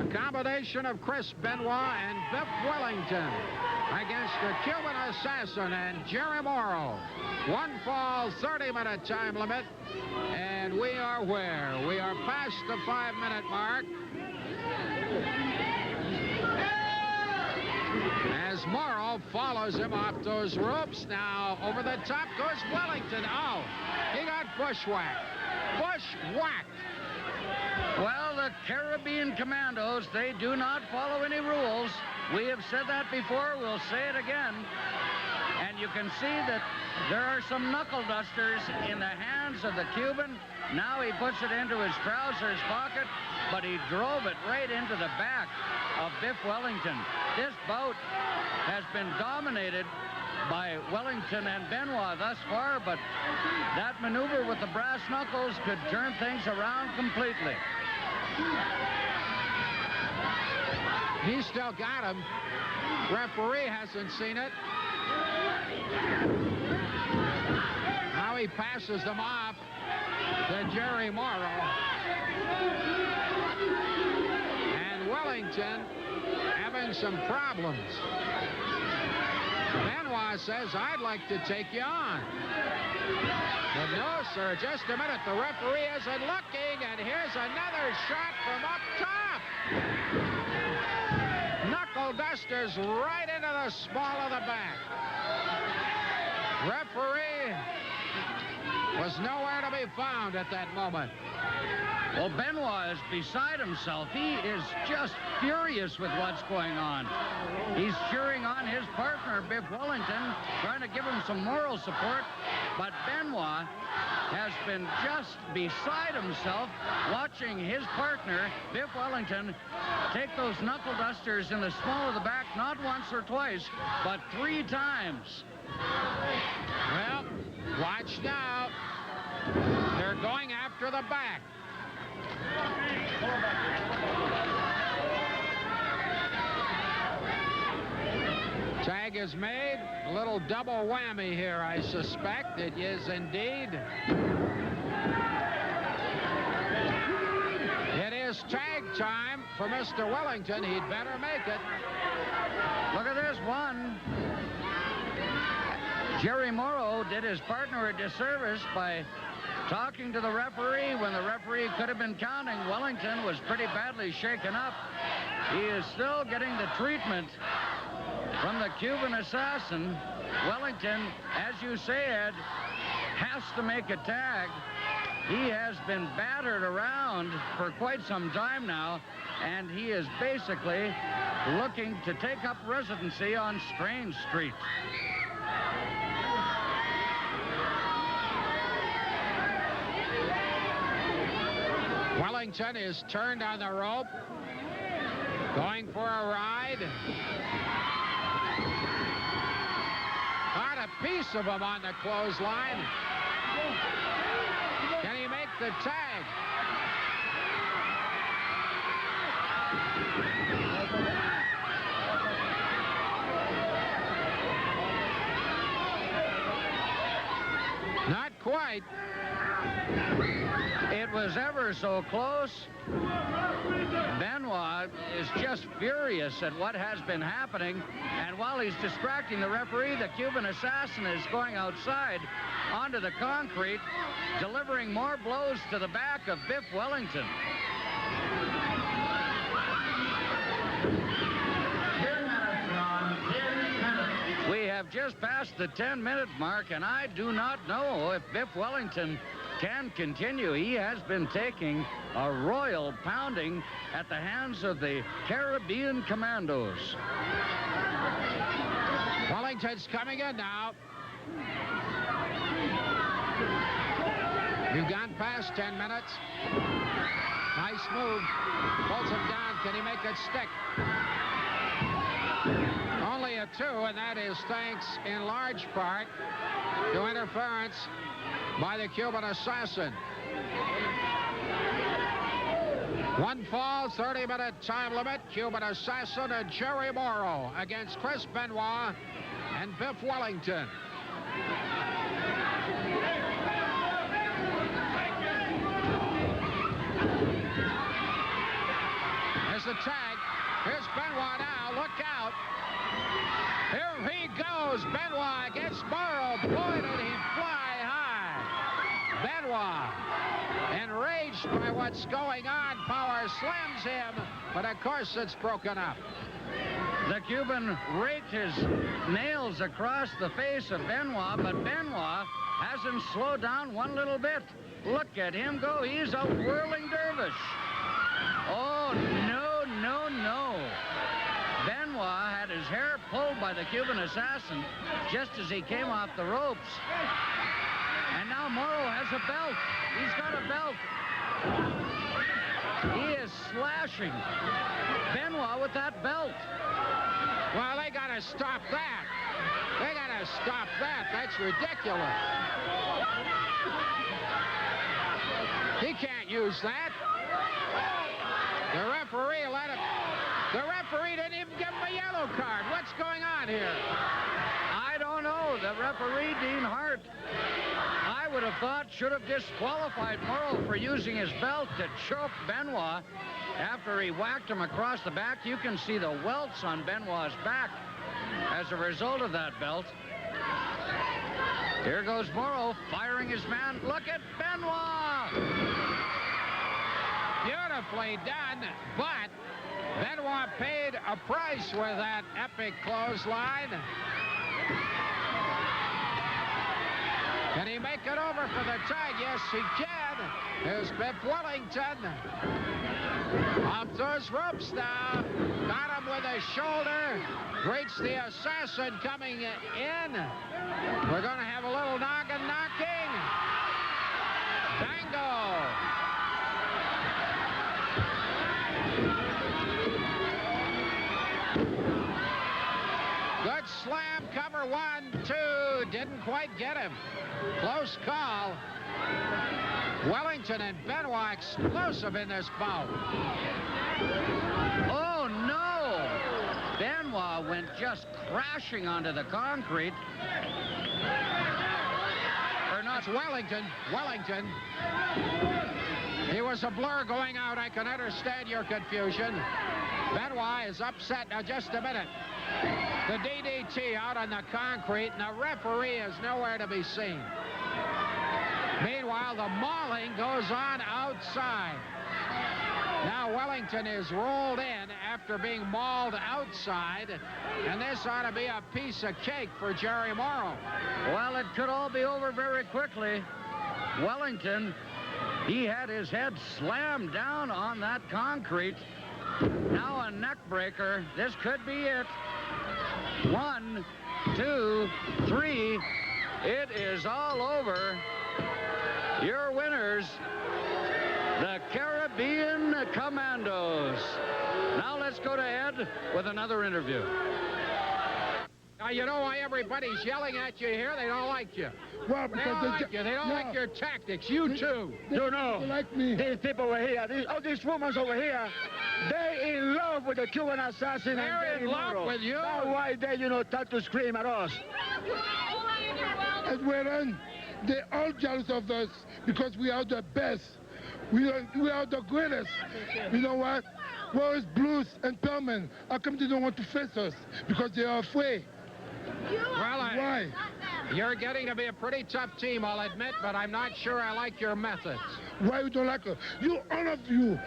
The combination of Chris Benoit and Biff Wellinton against the Cuban assassin and Jerry Morrow. One fall, 30-minute time limit, and we are where? We are past the 5-minute mark. As Morrow follows him off those ropes. Now, over the top goes Wellington. Oh, he got bushwhacked. Bushwhacked. Well, the Caribbean Commandos, they do not follow any rules. We have said that before. We'll say it again. And you can see that there are some knuckle dusters in the hands of the Cuban. Now he puts it into his trousers pocket, but he drove it right into the back of Biff Wellinton. This bout has been dominated by Wellington and Benoit thus far, but that maneuver with the brass knuckles could turn things around completely. He's still got him. Referee hasn't seen it. Now he passes them off to Jerry Morrow. And Wellington having some problems. Benoit says, I'd like to take you on. But no, sir, just a minute. The referee isn't looking, and here's another shot from up top. Knuckle dusters right into the small of the back. Referee was nowhere to be found at that moment. Well, Benoit is beside himself. He is just furious with what's going on. He's cheering on his partner, Biff Wellinton, trying to give him some moral support. But Benoit has been just beside himself watching his partner, Biff Wellinton, take those knuckle dusters in the small of the back, not once or twice, but 3 times. Well, watch now. They're going after the back. Tag is made. A little double whammy here, I suspect. It is indeed. It is tag time for Mr. Wellington. He'd better make it. Look at this one. Jerry Morrow did his partner a disservice by talking to the referee when the referee could have been counting. Wellington was pretty badly shaken up. He is still getting the treatment from the Cuban assassin. Wellington, as you said, has to make a tag. He has been battered around for quite some time now, and he is basically looking to take up residency on Strange Street. Wellington is turned on the rope, going for a ride. Got a piece of him on the clothesline. Can he make the tag? Not quite. It was ever so close. Benoit is just furious at what has been happening, and while he's distracting the referee, the Cuban assassin is going outside onto the concrete, delivering more blows to the back of Biff Wellinton. We have just passed the 10-minute mark, and I do not know if Biff Wellinton can continue. He has been taking a royal pounding at the hands of the Caribbean Commandos. Wellington's coming in now. You've gone past 10 minutes. Nice move. Pulls him down. Can he make it stick? Only a 2, and that is thanks in large part to interference by the Cuban assassin. 1 fall, 30-minute time limit. Cuban assassin and Jerry Morrow against Chris Benoit and Biff Wellinton. There's the tag. Here's Benoit now. Look out. Here he goes. Benoit against Morrow. Boy, did he fly high. Benoit, enraged by what's going on, power slams him, but of course it's broken up. The Cuban raked his nails across the face of Benoit, but Benoit hasn't slowed down one little bit. Look at him go. He's a whirling dervish. Oh, no, no, no. Benoit had his hair pulled by the Cuban assassin just as he came off the ropes. And now Morrow has a belt. He's got a belt. He is slashing Benoit with that belt. Well, they got to stop that. They got to stop that. That's ridiculous. He can't use that. The referee let him. The referee didn't even give him a yellow card. What's going on here? I don't know. The referee, Dean Hart, I would have thought should have disqualified Morrow for using his belt to choke Benoit after he whacked him across the back. You can see the welts on Benoit's back as a result of that belt. Here goes Morrow firing his man. Look at Benoit! Beautifully done, but Benoit paid a price with that epic clothesline. Can he make it over for the tag? Yes, he can. Here's Biff Wellinton. Off those ropes now. Got him with his shoulder. Greets the assassin coming in. We're going to have a little noggin knocking. Tango. Good slam, cover 1, 2. Didn't quite get him. Close call. Wellington and Benoit explosive in this bout. Oh, no! Benoit went just crashing onto the concrete. Or not. It's Wellington. Wellington. He was a blur going out. I can understand your confusion. Benoit is upset. Now, just a minute. The DDT out on the concrete, and the referee is nowhere to be seen. Meanwhile, the mauling goes on outside. Now Wellington is rolled in after being mauled outside, and this ought to be a piece of cake for Jerry Morrow. Well, it could all be over very quickly. Wellington, he had his head slammed down on that concrete. Now a neck breaker. This could be it. 1, 2, 3. It is all over. Your winners, the Caribbean Commandos. Now let's go to Ed with another interview. Now, you know why everybody's yelling at you here? They don't like you. Well, They because don't like you. They don't like your tactics. You too. They like me. These people over here, all these women over here, they in love with the Cuban assassin. They're in love with you. That's why they, start to scream at us. As well, they're all jealous of us because we are the best. We are the greatest. You know what? Where is Blues and Perman? How come they don't want to face us? Because they are afraid. Well, Why? You're getting to be a pretty tough team, I'll admit, but I'm not sure I like your methods. Why you don't like us? You, all of you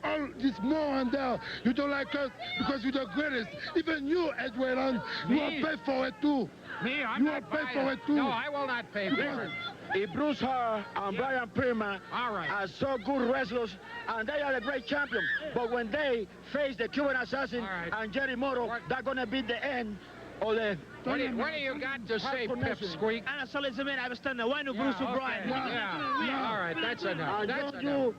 all, this more and there, you don't like us because you're the greatest. Even you, Edwin, you are paid for it too. Me? I'm You not are paid buying for it too. No, I will not pay for it. If Bruce Hart and Brian Pillman All right. are so good wrestlers, and they are a great champion, but when they face the Cuban assassin All right. and Jerry Morrow, that's going to be the end of the... What do you got to say, Pipsqueak? Ana só lhes a ver, I was standing. Why no Bruce O'Brien? Yeah. All right, that's enough. And That's don't enough. you